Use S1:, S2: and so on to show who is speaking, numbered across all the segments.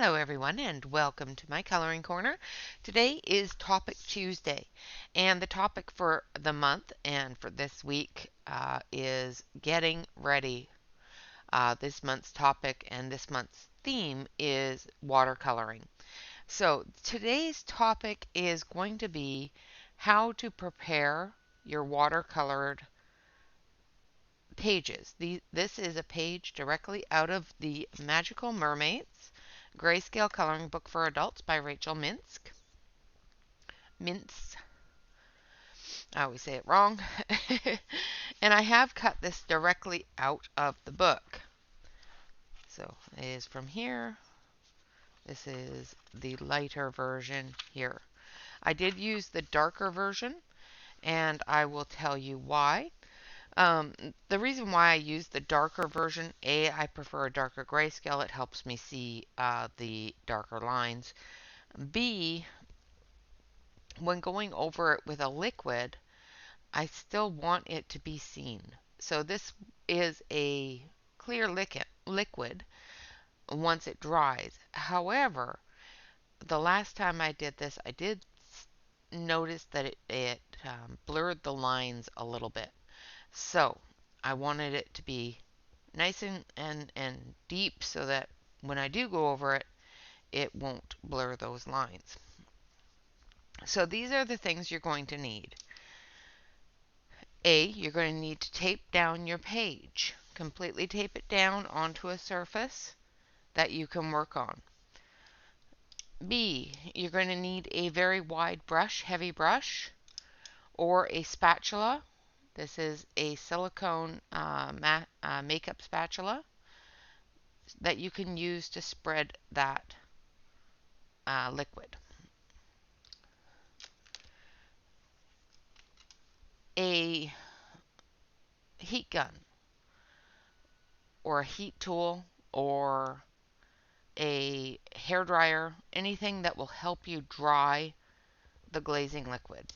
S1: Hello everyone and welcome to my coloring corner. Today is Topic Tuesday and the topic for the month and for this week is getting ready. This month's topic and this month's theme is watercoloring. So today's topic is going to be how to prepare your watercolored pages. This is a page directly out of the Magical Mermaids Grayscale Coloring Book for Adults by Rachel Minsk. Mintz. I always say it wrong. And I have cut this directly out of the book. So it is from here. This is the lighter version here. I did use the darker version, and I will tell you why. The reason why I use the darker version, I prefer a darker grayscale. It helps me see the darker lines. B, when going over it with a liquid, I still want it to be seen. So this is a clear liquid once it dries. However, the last time I did this, I did notice that it blurred the lines a little bit. So I wanted it to be nice and deep so that when I do go over it, it won't blur those lines. So these are the things you're going to need. You're going to need to tape down your page. Completely tape it down onto a surface that you can work on. B, you're going to need a very wide brush, heavy brush, or a spatula. This is a silicone makeup spatula that you can use to spread that liquid. A heat gun or a heat tool or a hair dryer, anything that will help you dry the glazing liquid.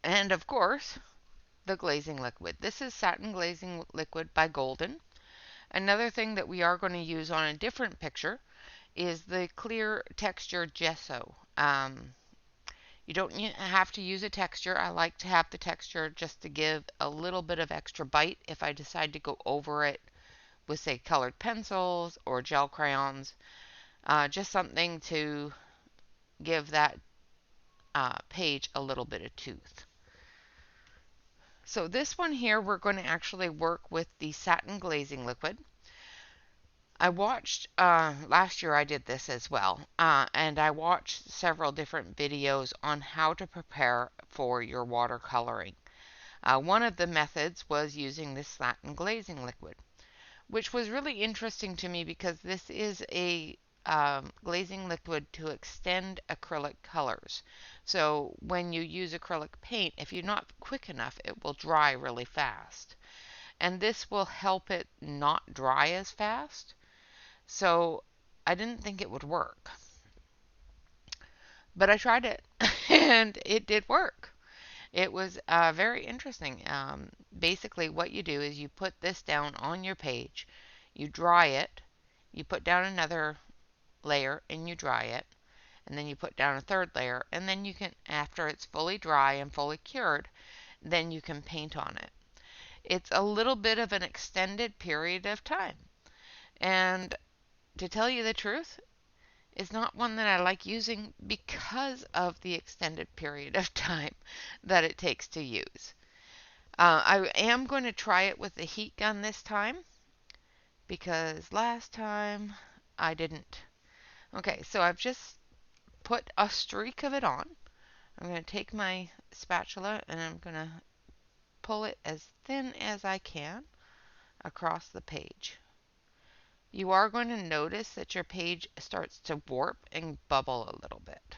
S1: And of course, the glazing liquid. This is satin glazing liquid by Golden. Another thing that we are going to use on a different picture is the clear texture gesso. You don't have to use a texture. I like to have the texture just to give a little bit of extra bite if I decide to go over it with, say, colored pencils or gel crayons. Just something to give that page a little bit of tooth. So this one here, we're going to actually work with the satin glazing liquid. I watched, last year I did this as well, and I watched several different videos on how to prepare for your watercoloring. One of the methods was using this satin glazing liquid, which was really interesting to me because this is a glazing liquid to extend acrylic colors. So when you use acrylic paint, if you're not quick enough, it will dry really fast. And this will help it not dry as fast. So I didn't think it would work. But I tried it and it did work. It was very interesting. Basically, what you do is you put this down on your page, you dry it, you put down another layer and you dry it, and then you put down a third layer, and then you can, after it's fully dry and fully cured, then you can paint on it. It's a little bit of an extended period of time. And to tell you the truth, it's not one that I like using because of the extended period of time that it takes to use. I am going to try it with the heat gun this time because last time I didn't. Okay, so I've just put a streak of it on. I'm going to take my spatula and I'm going to pull it as thin as I can across the page. You are going to notice that your page starts to warp and bubble a little bit.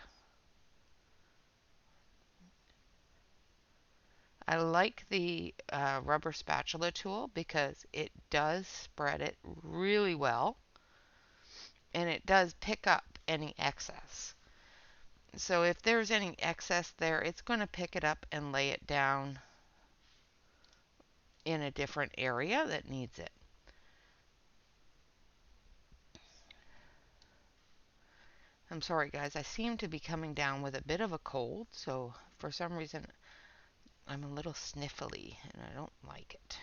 S1: I like the rubber spatula tool because it does spread it really well and it does pick up any excess. So if there's any excess there, it's going to pick it up and lay it down in a different area that needs it. I'm sorry guys, I seem to be coming down with a bit of a cold, so for some reason I'm a little sniffly and I don't like it.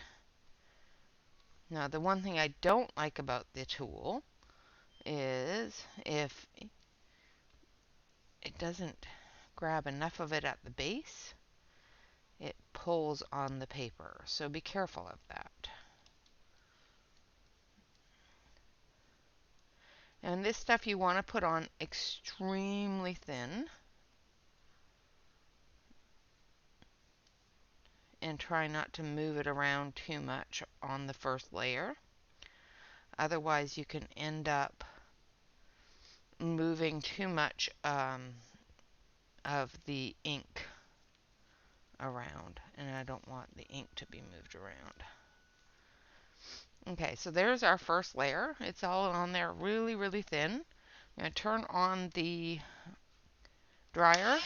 S1: Now the one thing I don't like about the tool is if it doesn't grab enough of it at the base, it pulls on the paper, so be careful of that. And this stuff you want to put on extremely thin and try not to move it around too much on the first layer. Otherwise you can end up moving too much of the ink around, and I don't want the ink to be moved around. Okay, so there's our first layer. It's all on there really, really thin. I'm going to turn on the dryer.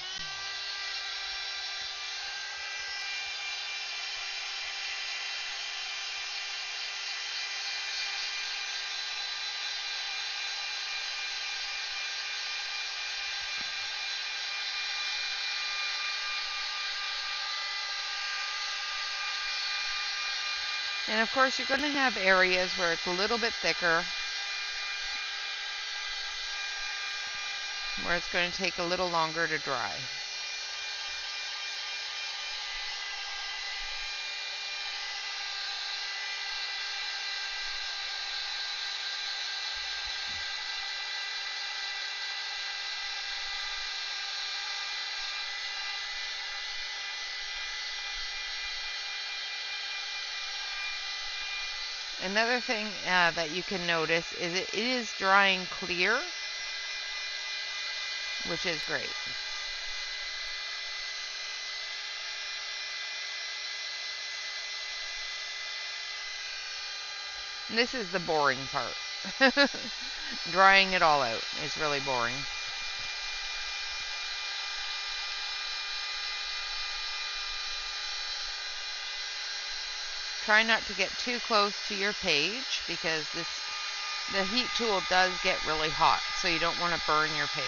S1: And of course you're going to have areas where it's a little bit thicker, where it's going to take a little longer to dry. Another thing that you can notice is it is drying clear, which is great. And this is the boring part. Drying it all out is really boring. Try not to get too close to your page because the heat tool does get really hot, so you don't want to burn your page.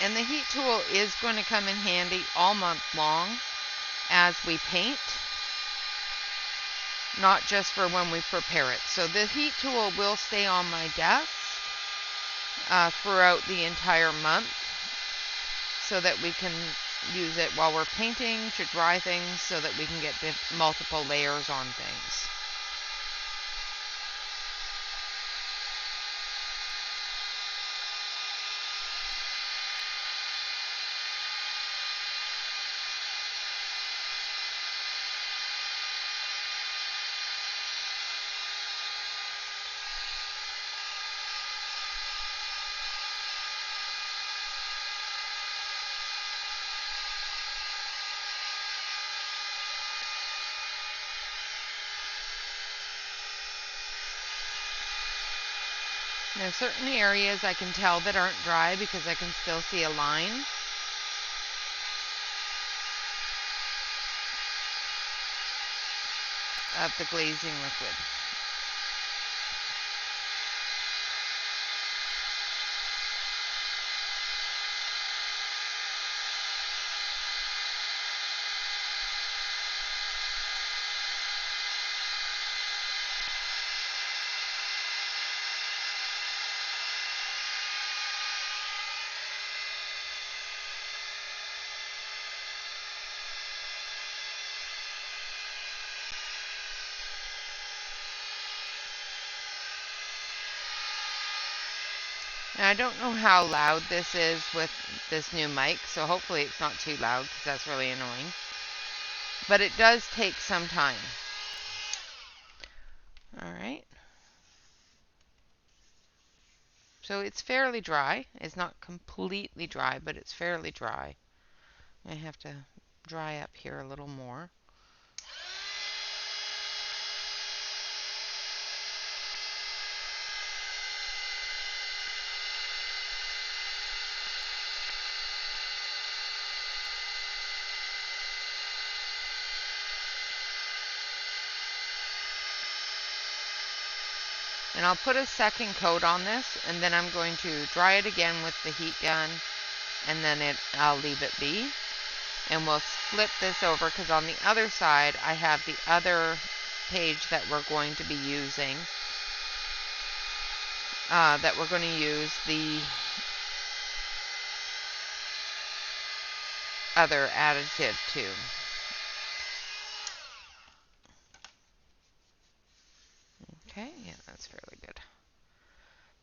S1: And the heat tool is going to come in handy all month long as we paint, not just for when we prepare it. So the heat tool will stay on my desk throughout the entire month so that we can use it while we're painting to dry things so that we can get multiple layers on things. Now certain areas I can tell that aren't dry because I can still see a line. Of the glazing liquid. Now I don't know how loud this is with this new mic, so hopefully it's not too loud because that's really annoying. But it does take some time. Alright. So it's fairly dry. It's not completely dry, but it's fairly dry. I have to dry up here a little more. And I'll put a second coat on this, and then I'm going to dry it again with the heat gun, and then I'll leave it be. And we'll flip this over, because on the other side I have the other page that we're going to be using, that we're going to use the other additive to. Okay, yeah, that's fairly good.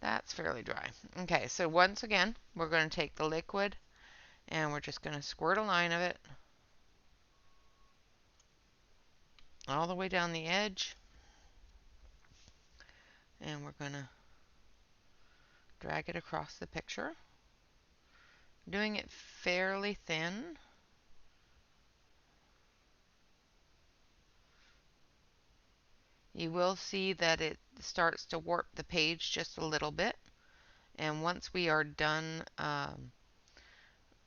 S1: That's fairly dry. Okay, so once again, we're going to take the liquid and we're just going to squirt a line of it all the way down the edge. And we're going to drag it across the picture, doing it fairly thin. You will see that it starts to warp the page just a little bit. And once we are done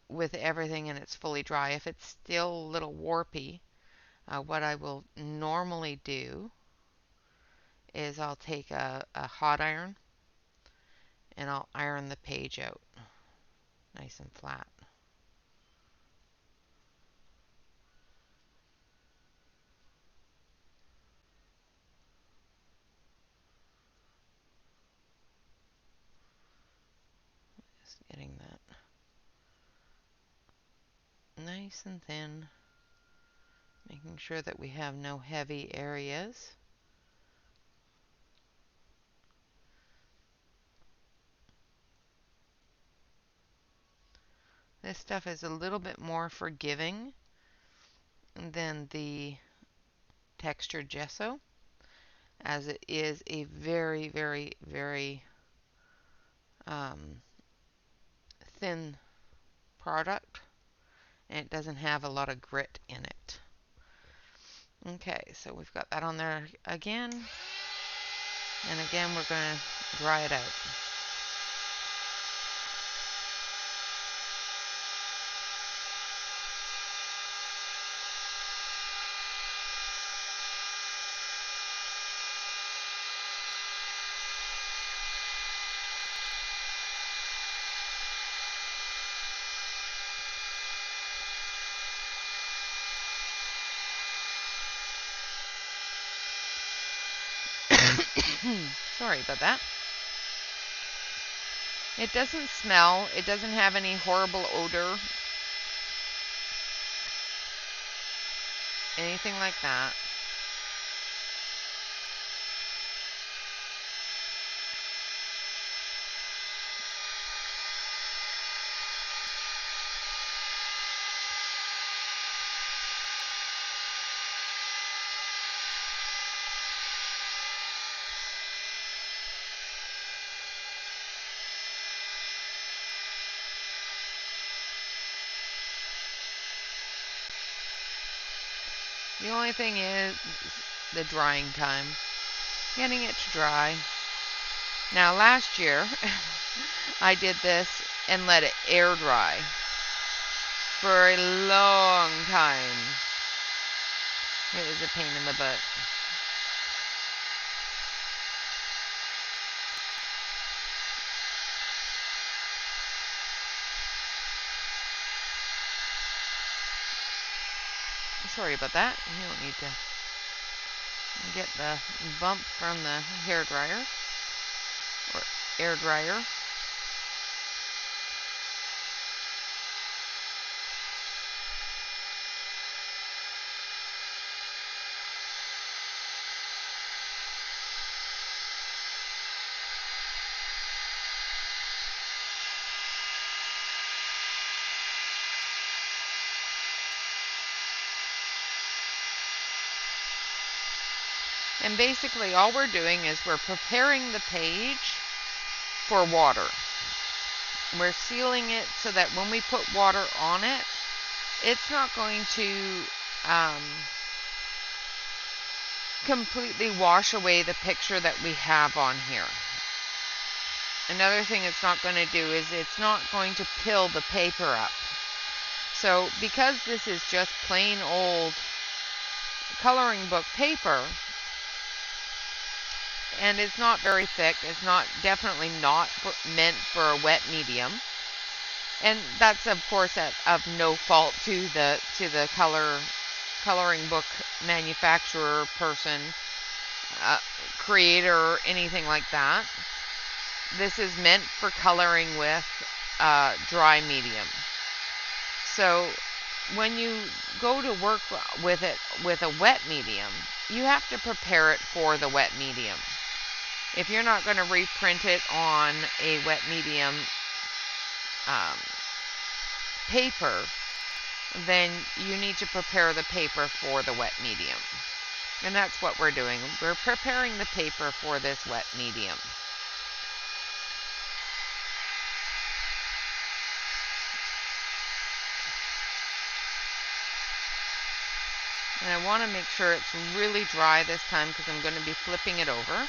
S1: with everything and it's fully dry, if it's still a little warpy, what I will normally do is I'll take a hot iron and I'll iron the page out nice and flat. Just getting that nice and thin, making sure that we have no heavy areas. This stuff is a little bit more forgiving than the textured gesso, as it is a very, very, very thin product, and it doesn't have a lot of grit in it. Okay, so we've got that on there again, and again we're going to dry it out. Sorry about that. It doesn't smell. It doesn't have any horrible odor. Anything like that. The only thing is the drying time. Getting it to dry. Now last year, I did this and let it air dry for a long time. It was a pain in the butt. Sorry about that. You don't need to get the bump from the hair dryer or air dryer. And basically all we're doing is we're preparing the page for water. We're sealing it so that when we put water on it, it's not going to completely wash away the picture that we have on here. Another thing it's not going to do is it's not going to pill the paper up. So because this is just plain old coloring book paper, and it's not very thick. It's not definitely not meant for a wet medium. And that's of course of no fault to the coloring book manufacturer person, uh, creator, anything like that. This is meant for coloring with dry medium. So when you go to work with it with a wet medium, you have to prepare it for the wet medium. If you're not going to reprint it on a wet medium um, paper, then you need to prepare the paper for the wet medium. And that's what we're doing. We're preparing the paper for this wet medium. And I want to make sure it's really dry this time because I'm going to be flipping it over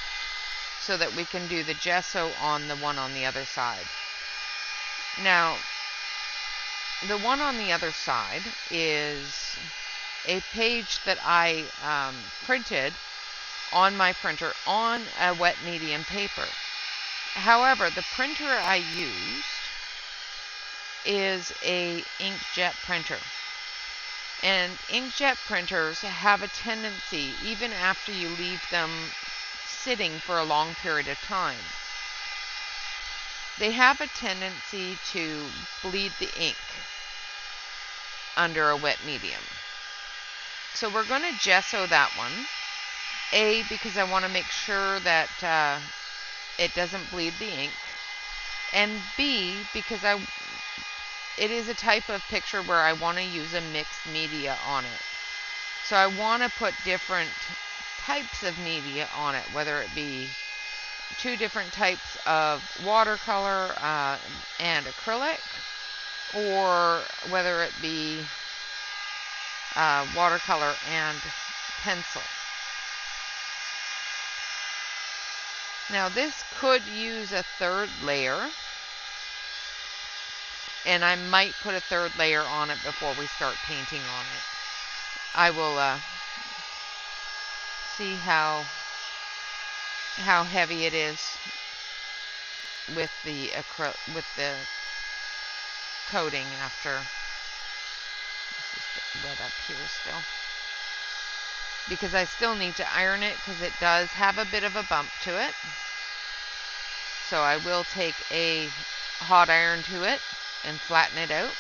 S1: so that we can do the gesso on the one on the other side. Now, the one on the other side is a page that I printed on my printer on a wet medium paper. However, the printer I used is a inkjet printer. And inkjet printers have a tendency, even after you leave them sitting for a long period of time, they have a tendency to bleed the ink under a wet medium. So we're going to gesso that one. A, because I want to make sure that it doesn't bleed the ink. And B, because it is a type of picture where I want to use a mixed media on it. So I want to put different types of media on it, whether it be two different types of watercolor and acrylic, or whether it be watercolor and pencil. Now this could use a third layer, and I might put a third layer on it before we start painting on it. I will see how heavy it is with the coating after. This is wet up here still, because I still need to iron it because it does have a bit of a bump to it. So I will take a hot iron to it and flatten it out.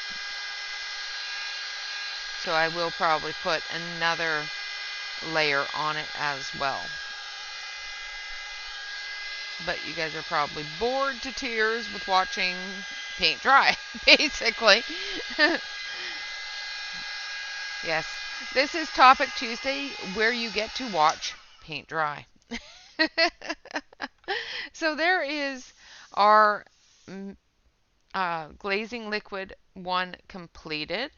S1: So I will probably put another layer on it as well. But you guys are probably bored to tears with watching paint dry, basically. Yes, this is Topic Tuesday, where you get to watch paint dry. So there is our glazing liquid one completed.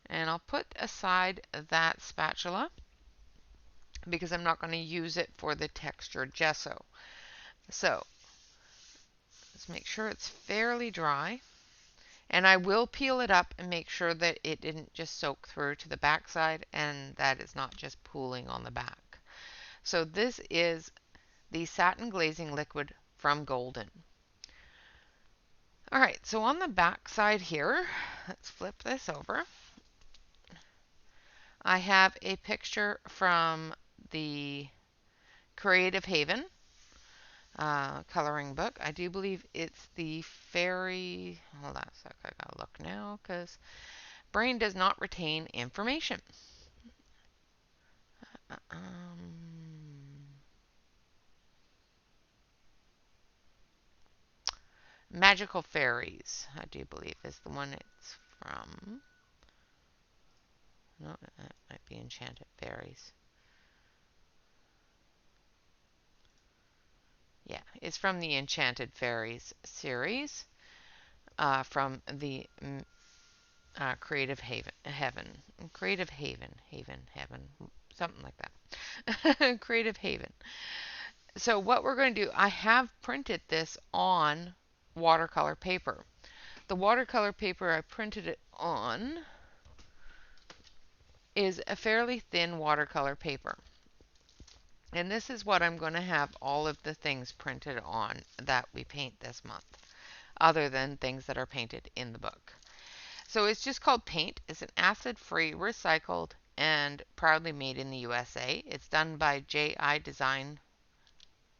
S1: And I'll put aside that spatula because I'm not going to use it for the textured gesso. So let's make sure it's fairly dry. And I will peel it up and make sure that it didn't just soak through to the back side and that it's not just pooling on the back. So this is the satin glazing liquid from Golden. Alright, so on the back side here, let's flip this over. I have a picture from the Creative Haven coloring book. I do believe it's the fairy. Hold on a sec, I gotta look now because brain does not retain information. Magical Fairies, I do believe, is the one it's from. No, that might be Enchanted Fairies. Yeah, it's from the Enchanted Fairies series, from the Creative Heaven, something like that. Creative Haven. So what we're going to do, I have printed this on watercolor paper. The watercolor paper I printed it on is a fairly thin watercolor paper. And this is what I'm going to have all of the things printed on that we paint this month, other than things that are painted in the book. So it's just called Paint. It's an acid-free, recycled, and proudly made in the USA. It's done by J.I. Design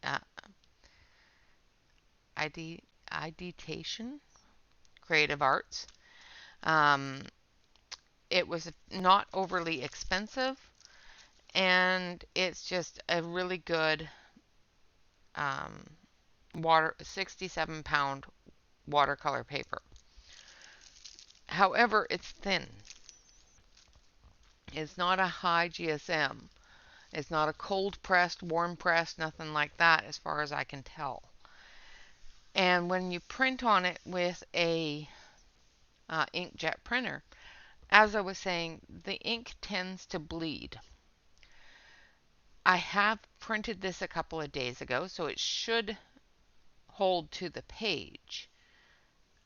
S1: uh, Ideation Creative Arts. Um, it was not overly expensive, and it's just a really good um, 67-pound watercolor paper. However, it's thin. It's not a high GSM. It's not a cold pressed, warm pressed, nothing like that as far as I can tell. And when you print on it with a inkjet printer, as I was saying, the ink tends to bleed. I have printed this a couple of days ago, so it should hold to the page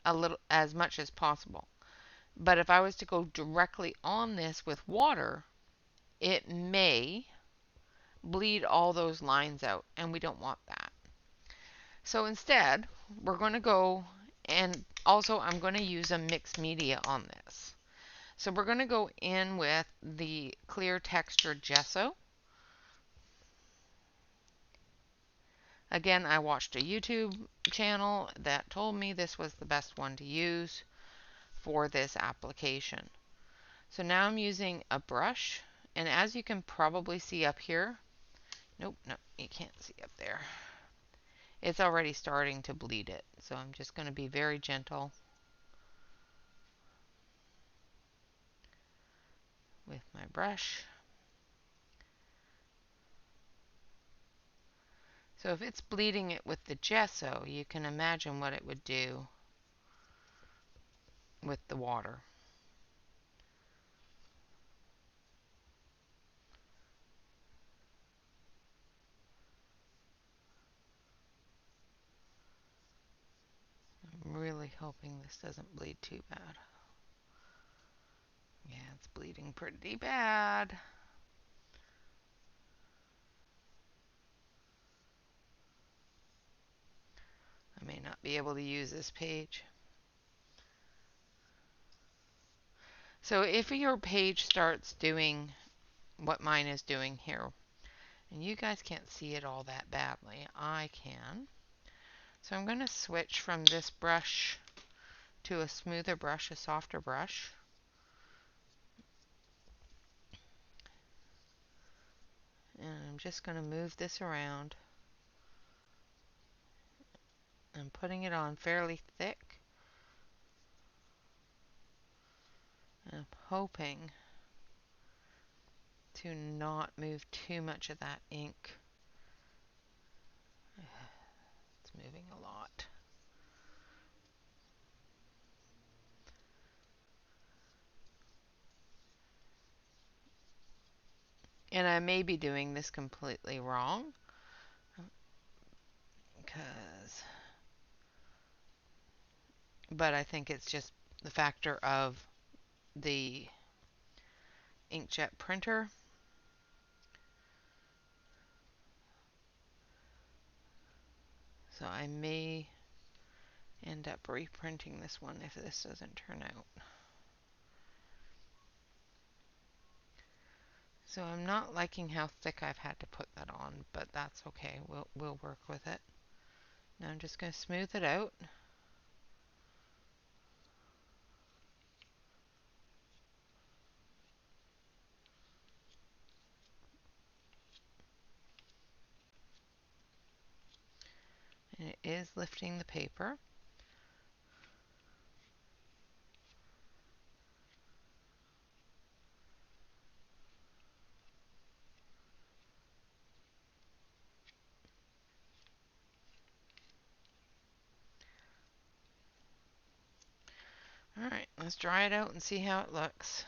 S1: a little as much as possible. But if I was to go directly on this with water, it may bleed all those lines out, and we don't want that. So instead, we're going to go, and also I'm going to use a mixed media on this. So we're going to go in with the clear texture gesso. Again, I watched a YouTube channel that told me this was the best one to use for this application. So now I'm using a brush, and as you can probably see up here, nope, no, you can't see up there. It's already starting to bleed it, so I'm just going to be very gentle with my brush. So if it's bleeding it with the gesso, you can imagine what it would do with the water. I'm really hoping this doesn't bleed too bad. Yeah, it's bleeding pretty bad. I may not be able to use this page. So if your page starts doing what mine is doing here, and you guys can't see it all that badly, I can. So I'm going to switch from this brush to a smoother brush, a softer brush. And I'm just going to move this around. I'm putting it on fairly thick. And I'm hoping to not move too much of that ink. It's moving a lot. And I may be doing this completely wrong, but I think it's just the factor of the inkjet printer. So I may end up reprinting this one if this doesn't turn out. So I'm not liking how thick I've had to put that on, but that's okay. We'll work with it. Now I'm just going to smooth it out. And it is lifting the paper. Alright, let's dry it out and see how it looks.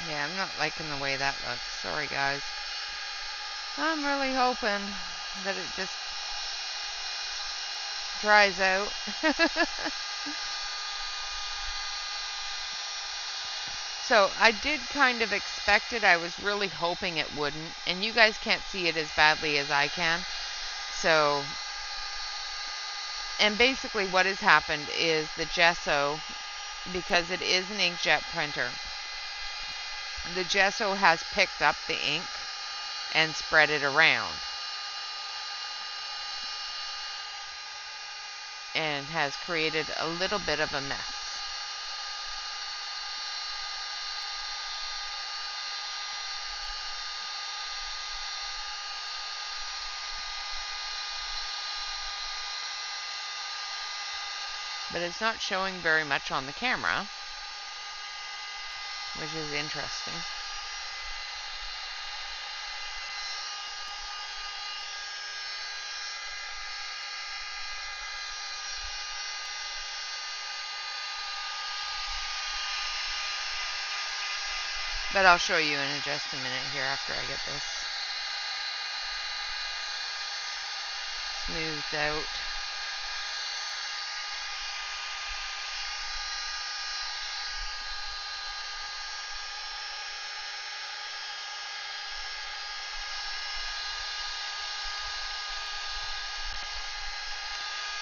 S1: Yeah, I'm not liking the way that looks. Sorry, guys. I'm really hoping that it just dries out. So I did kind of expect it. I was really hoping it wouldn't. And you guys can't see it as badly as I can. So, and basically what has happened is the gesso, because it is an inkjet printer, the gesso has picked up the ink and spread it around and has created a little bit of a mess. But it's not showing very much on the camera, which is interesting. But I'll show you in just a minute here after I get this smoothed out.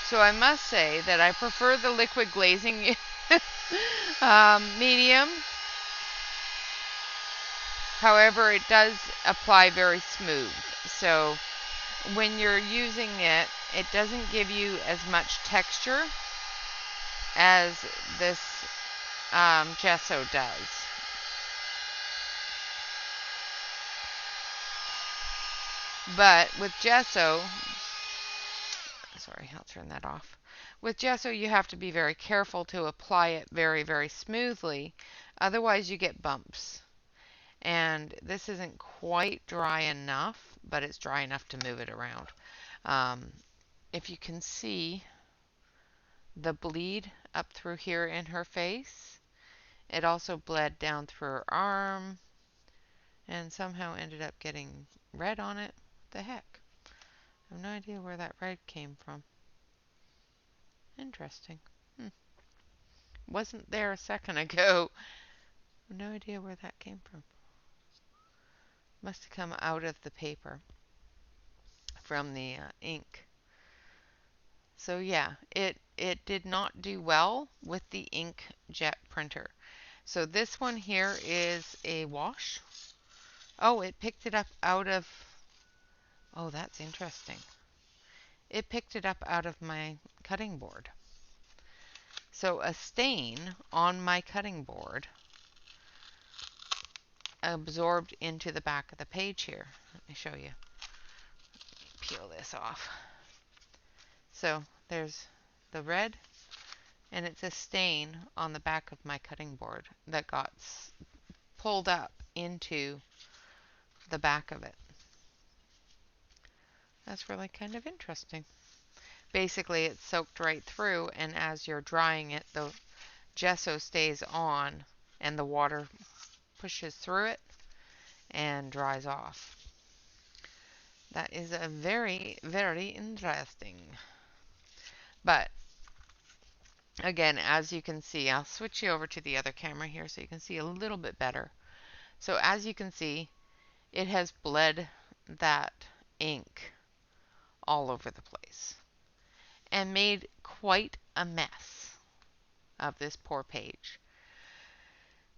S1: So I must say that I prefer the liquid glazing medium. However, it does apply very smooth. So when you're using it, it doesn't give you as much texture as this gesso does. But with gesso, sorry, I'll turn that off. With gesso, you have to be very careful to apply it very, very smoothly. Otherwise, you get bumps. And this isn't quite dry enough, but it's dry enough to move it around. If you can see the bleed up through here in her face, it also bled down through her arm and somehow ended up getting red on it. What the heck? I have no idea where that red came from. Interesting. Wasn't there a second ago. I have no idea where that came from. Must have come out of the paper from the ink. So yeah, it did not do well with the inkjet printer. So this one here is a wash. Oh, it picked it up out of, oh, that's interesting. It picked it up out of my cutting board. So a stain on my cutting board absorbed into the back of the page here. Let me show you. Peel this off. So there's the red, and it's a stain on the back of my cutting board that got pulled up into the back of it. That's really kind of interesting. Basically, it's soaked right through, and as you're drying it, the gesso stays on and the water pushes through it and dries off. That is a very, very interesting. But again, as you can see, I'll switch you over to the other camera here so you can see a little bit better. So as you can see, it has bled that ink all over the place and made quite a mess of this poor page.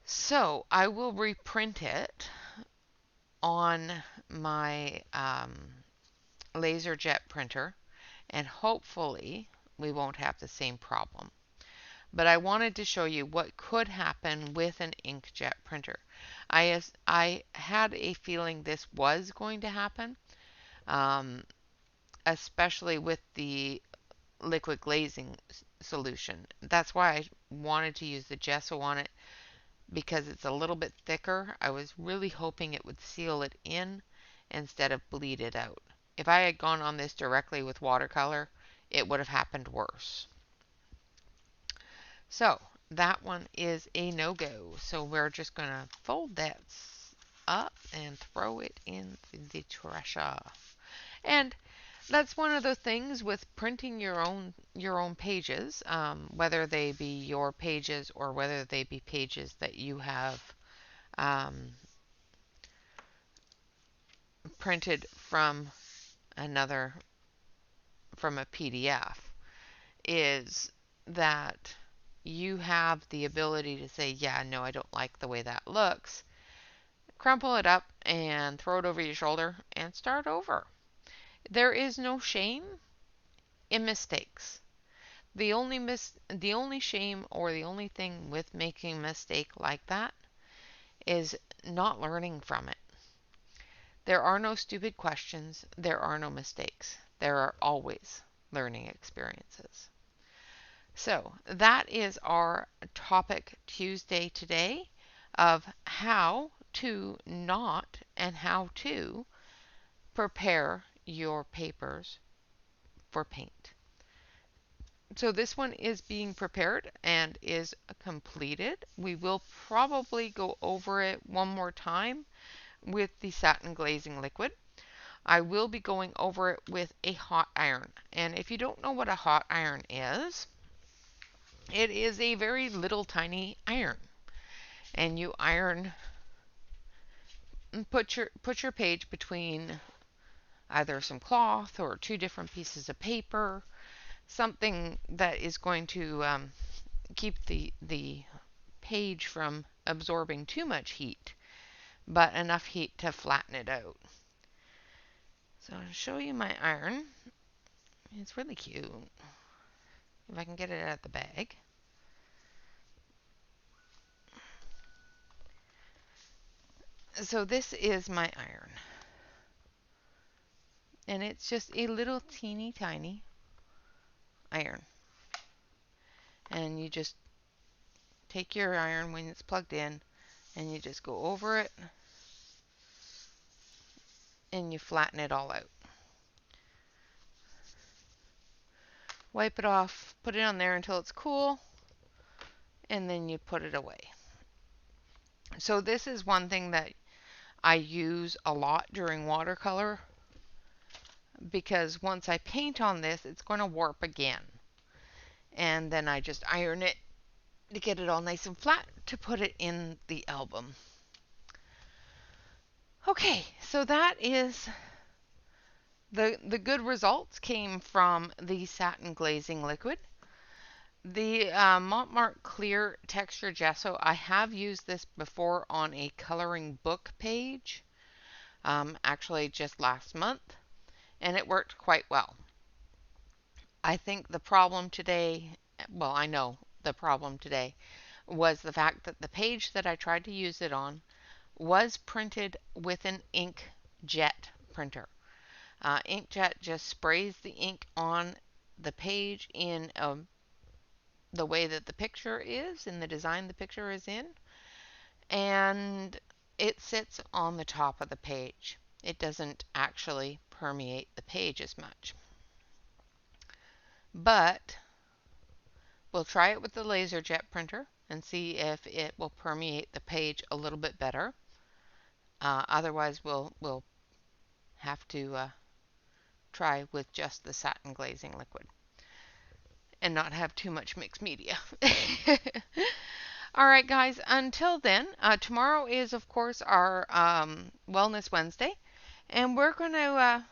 S1: So I will reprint it on my laser jet printer, and hopefully we won't have the same problem. But I wanted to show you what could happen with an inkjet printer. I had a feeling this was going to happen, especially with the liquid glazing solution. That's why I wanted to use the gesso on it, because it's a little bit thicker. I was really hoping it would seal it in instead of bleed it out. If I had gone on this directly with watercolor, it would have happened worse. So that one is a no-go. So we're just going to fold that up and throw it in the trasher. And that's one of the things with printing your own pages, whether they be your pages or whether they be pages that you have um, printed another from a PDF, is that you have the ability to say, yeah, no, I don't like the way that looks. Crumple it up and throw it over your shoulder and start over. There is no shame in mistakes. The only shame or the only thing with making a mistake like that is not learning from it. There are no stupid questions, there are no mistakes. There are always learning experiences. So, that is our topic Tuesday today of how to not and how to prepare your papers for paint. So this one is being prepared and is completed. We will probably go over it one more time with the satin glazing liquid. I will be going over it with a hot iron. And if you don't know what a hot iron is, it is a very little tiny iron. And you iron, put your page between either some cloth or two different pieces of paper, something that is going to keep the page from absorbing too much heat, but enough heat to flatten it out. So I'll show you my iron. It's really cute. If I can get it out of the bag. So this is my iron. And it's just a little teeny tiny iron. And you just take your iron when it's plugged in and you just go over it and you flatten it all out. Wipe it off, put it on there until it's cool, and then you put it away. So this is one thing that I use a lot during watercolor, because once I paint on this, it's going to warp again. And then I just iron it to get it all nice and flat to put it in the album. Okay, so that is the good results came from the satin glazing liquid. The Montmartre Clear Texture Gesso, I have used this before on a coloring book page, actually just last month, and it worked quite well. I think the problem today, well, I know the problem today, was the fact that the page that I tried to use it on was printed with an inkjet printer. Inkjet just sprays the ink on the page in the way that the picture is, in the design the picture is in, and it sits on the top of the page. It doesn't actually permeate the page as much. But we'll try it with the LaserJet printer and see if it will permeate the page a little bit better. Otherwise, we'll have to try with just the satin glazing liquid and not have too much mixed media. All right, guys, until then, tomorrow is, of course, our Wellness Wednesday, and we're going to,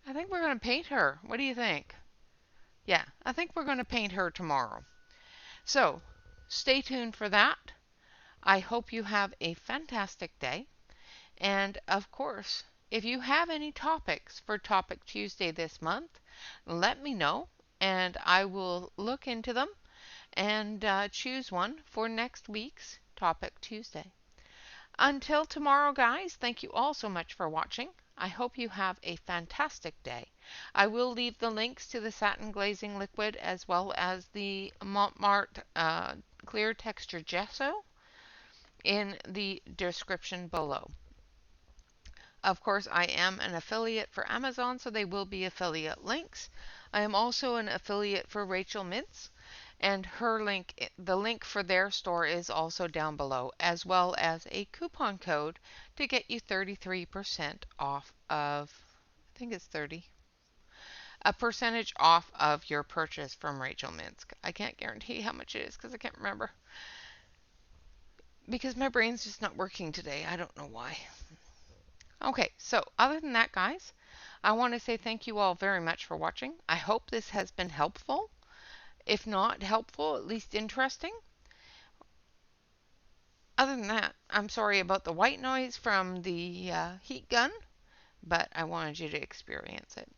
S1: I think we're going to paint her. What do you think? Yeah, I think we're going to paint her tomorrow. So, stay tuned for that. I hope you have a fantastic day. And, of course, if you have any topics for Topic Tuesday this month, let me know, and I will look into them and choose one for next week's Topic Tuesday. Until tomorrow, guys, thank you all so much for watching. I hope you have a fantastic day. I will leave the links to the satin glazing liquid as well as the Montmartre clear texture gesso in the description below. Of course, I am an affiliate for Amazon, so they will be affiliate links. I am also an affiliate for Rachel Mintz, And the link for their store is also down below, as well as a coupon code to get you 33% off of, I think it's 30, a percentage off of your purchase from Rachel Minsk. I can't guarantee how much it is because I can't remember. Because my brain's just not working today. I don't know why. Okay, so other than that, guys, I want to say thank you all very much for watching. I hope this has been helpful. If not helpful, at least interesting. Other than that, I'm sorry about the white noise from the heat gun, but I wanted you to experience it.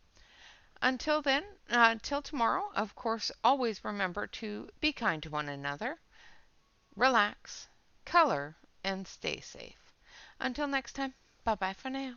S1: Until then, until tomorrow, of course, always remember to be kind to one another, relax, color, and stay safe. Until next time, bye bye for now.